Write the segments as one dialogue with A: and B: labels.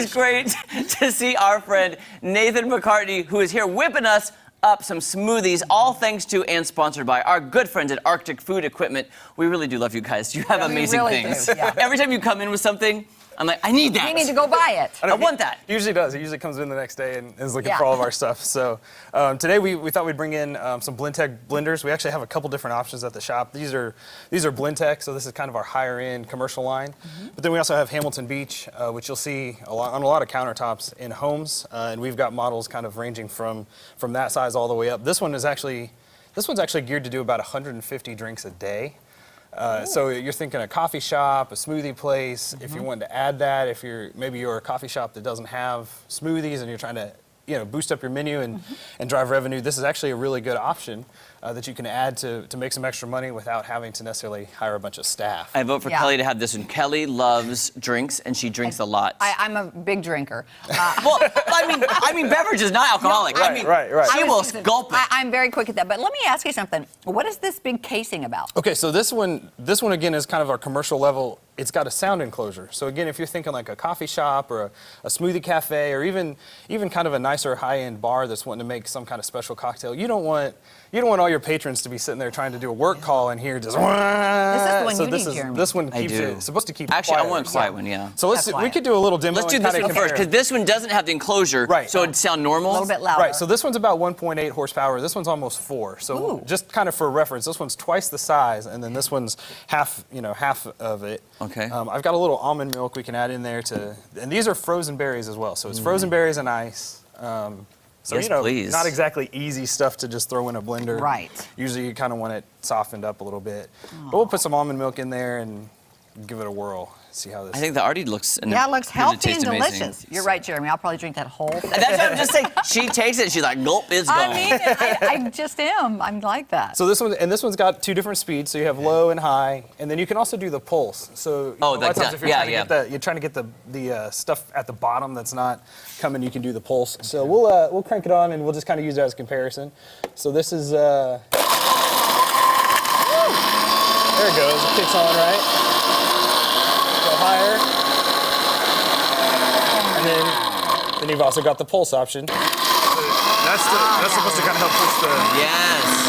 A: always great to see our friend Nathan McCartney, who is here whipping us up some smoothies, all thanks to and sponsored by our good friends at Arctic Food Equipment. We really do love you guys. You have amazing things. Every time you come in with something, I'm like, I need that.
B: You need to go buy it.
A: I want that.
C: He usually does. He usually comes in the next day and is looking for all of our stuff. So today we thought we'd bring in some Blendtech blenders. We actually have a couple different options at the shop. These are Blendtech, so this is kind of our higher end commercial line. But then we also have Hamilton Beach, which you'll see on a lot of countertops in homes, and we've got models kind of ranging from that size all the way up. This one's actually geared to do about 150 drinks a day. So you're thinking a coffee shop, a smoothie place. If you wanted to add that, if maybe you're a coffee shop that doesn't have smoothies and you're trying to boost up your menu and drive revenue, this is actually a really good option that you can add to make some extra money without having to necessarily hire a bunch of staff.
A: I vote for Kelly to have this one. Kelly loves drinks, and she drinks a lot.
B: I'm a big drinker.
A: Well, I mean, beverage is not alcoholic.
C: No, right.
A: She will gulp it.
B: I'm very quick at that. But let me ask you something. What is this big casing about?
C: Okay, so this one again is kind of our commercial level. It's got a sound enclosure. So again, if you're thinking like a coffee shop or a smoothie cafe or even kind of a nicer high-end bar that's wanting to make some kind of special cocktail, you don't want all your patrons to be sitting there trying to do a work call and hear just.
B: This is the one you need, Jeremy.
C: This one keeps it supposed to keep.
A: Actually,
C: quiet.
A: I want a quiet one. Yeah.
C: So we could do a little demo.
A: Let's do this one first because this one doesn't have the enclosure, so it'd sound normal.
B: A little bit louder.
C: Right. So this one's about 1.8 horsepower. This one's almost 4. So just kind of for reference, this one's twice the size, and then this one's half of it.
A: Okay.
C: I've got a little almond milk we can add in there and these are frozen berries as well. So it's frozen berries and ice. So
A: yes, please.
C: Not exactly easy stuff to just throw in a blender.
B: Right.
C: Usually you kind of want it softened up a little bit. But we'll put some almond milk in there and give it a whirl. See how this.
A: I think that already looks.
B: It looks healthy and delicious. You're right, Jeremy. I'll probably drink that whole thing.
A: That's what I'm just saying. She takes it. She's like, gulp, it's gone.
B: I mean, I just am. I'm like that.
C: So this one's got 2 different speeds. So you have low and high, and then you can also do the pulse. So a lot of times if you're trying to get the stuff at the bottom that's not coming, you can do the pulse. So we'll crank it on and we'll just kind of use that as a comparison. So this is there it goes. It kicks on, right? Higher, and then you've also got the pulse option. So that's supposed to kind of help push the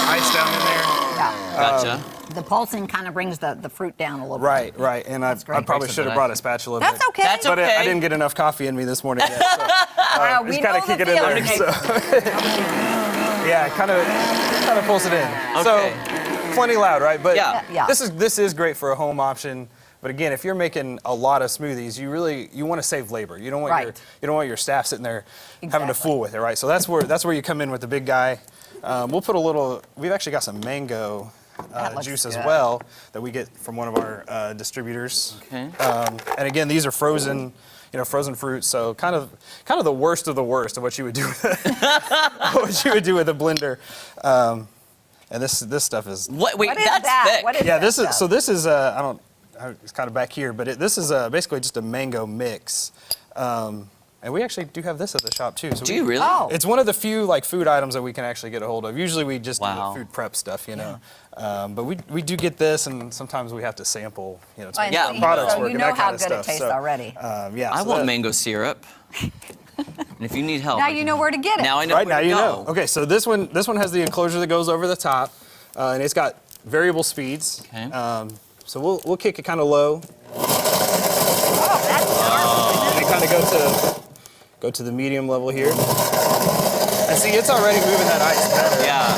C: ice down in there.
B: Yeah.
A: Gotcha.
B: The pulsing kind of brings the fruit down a little bit.
C: Right. And I probably should have brought a spatula.
B: That's okay.
A: That's okay.
C: But I didn't get enough coffee in me this morning yet. So,
B: we
C: just kind of kick it in there. So. Yeah, kind of pulse it in.
A: Okay.
C: So plenty loud, right? But
B: yeah.
C: This is great for a home option. But again, if you're making a lot of smoothies, you want to save labor. You don't want your staff sitting there having to fool with it, right? So that's where you come in with the big guy. We'll put we've actually got some mango juice as well that we get from one of our distributors.
A: Okay.
C: And again, these are frozen fruit. So kind of the worst of what you would do with a blender. And this stuff is.
A: Wait,
B: what is
A: that's
B: that?
A: thick.
B: What is
C: this is it's kind of back here, but this is basically just a mango mix. And we actually do have this at the shop too. So
A: do you really?
B: Oh.
C: It's one of the few food items that we can actually get a hold of. Usually we just do the food prep stuff, but we do get this, and sometimes we have to sample, to make the products work and that kind of stuff.
B: You know how good it tastes already.
A: I want mango syrup. And if you need help,
B: now you know where to get it.
A: Now I know where to go.
C: Okay, so this one has the enclosure that goes over the top, and it's got variable speeds.
A: Okay.
C: So we'll kick it kind of low.
B: Oh, that's sharp.
C: And kind of go to the medium level here. And see, it's already moving that ice better.
A: Yeah.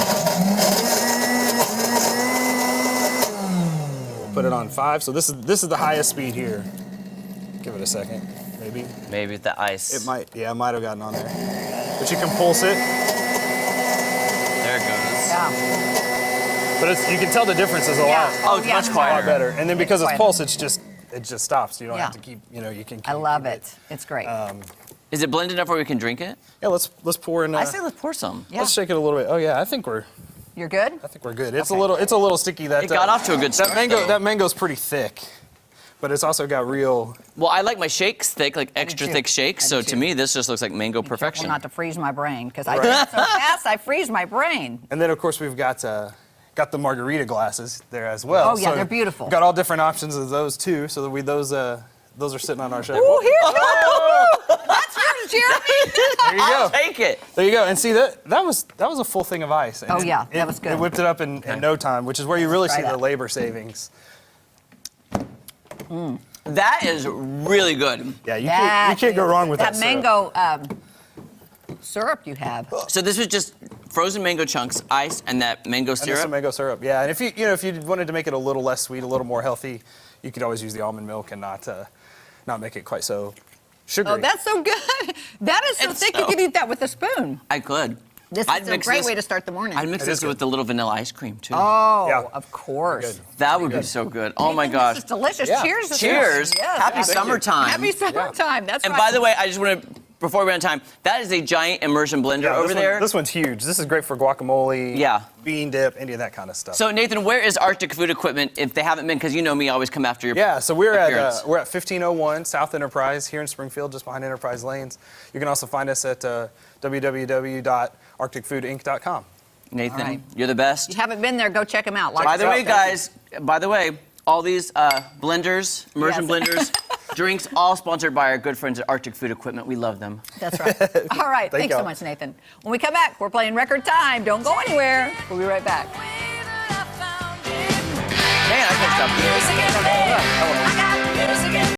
C: We'll put it on 5. So this is the highest speed here. Give it a second, maybe.
A: Maybe the ice.
C: It might have gotten on there. But you can pulse it.
A: There it goes.
B: Yeah.
C: But you can tell the difference is a lot.
A: Oh, it's much quieter.
C: A lot better. And then because it's pulse, it just stops. You don't have to keep, you can keep.
B: I love it. It's great.
A: Is it blended enough where we can drink it?
C: Yeah, let's pour in.
A: I say let's pour some.
B: Yeah.
C: Let's shake it a little bit. Oh yeah, I think we're
B: good.
C: I think we're good. It's a little sticky. That
A: it got off to a good start.
C: That mango's pretty thick, but it's also got real.
A: Well, I like my shakes thick, like extra thick shakes. So to me, this just looks like mango perfection.
B: Not to freeze my brain because I drink so fast I freeze my brain.
C: And then of course we've got the margarita glasses there as well.
B: Oh yeah,
C: so
B: they're beautiful.
C: Got all different options of those too. So those are sitting on our shelf.
B: Ooh, here we go.
C: There you
A: I'll
C: go.
A: take it.
C: There you go. And see, that was a full thing of ice. And
B: Oh, yeah, that was good.
C: It whipped it up in no time, which is where you really
B: Try
C: see the
B: that.
C: labor savings.
A: That is really good.
C: Yeah, you
B: That
C: can't go wrong with that.
B: that
C: syrup.
B: mango syrup you have.
A: So this was just frozen mango chunks, ice, and that mango
C: And
A: syrup.
C: some mango syrup. Yeah, and if you wanted to make it a little less sweet, a little more healthy, you could always use the almond milk and not make it quite so sugary.
B: Oh, that's so good. That is so
A: It's
B: thick
A: so-
B: you could eat that with a spoon.
A: I could.
B: This
A: I'd
B: is a
A: mix
B: great
A: this-
B: way to start the morning.
A: I'd mix
C: It
A: this
C: is good.
A: with a little vanilla ice cream too.
B: Oh,
C: Yeah.
B: of course.
C: Good.
A: That would be so good. Oh my
B: This
A: gosh.
B: is delicious.
C: Yeah.
B: Cheers. to
A: Cheers.
B: this. Yes,
A: Happy
B: absolutely.
A: summertime.
B: Happy summertime. That's
A: And
B: right.
A: by the way, I just want to, before we run out of time, that is a giant immersion blender
C: Yeah,
A: over there.
C: This one's huge. This is great for guacamole,
A: Yeah.
C: bean dip, any of that kind of stuff.
A: So Nathan, where is Arctic Food Equipment if they haven't been? Because you know me, I always come after your
C: yeah, so we're
A: appearance.
C: at 1501 South Enterprise here in Springfield, just behind Enterprise Lanes. You can also find us at www.arcticfoodinc.com.
A: Nathan,
B: All right.
A: you're the best.
B: If you haven't been there, go check them out. Like
A: By the way,
B: yourself.
A: guys, all these blenders, immersion
B: Yes.
A: blenders, drinks, all sponsored by our good friends at Arctic Food Equipment. We love them.
B: That's right. All right.
C: Thank
B: Thanks so
C: y'all.
B: much, Nathan. When we come back, we're playing Record Time. Don't go anywhere. We'll be right back.
A: Man, I can't stop.
B: I got music.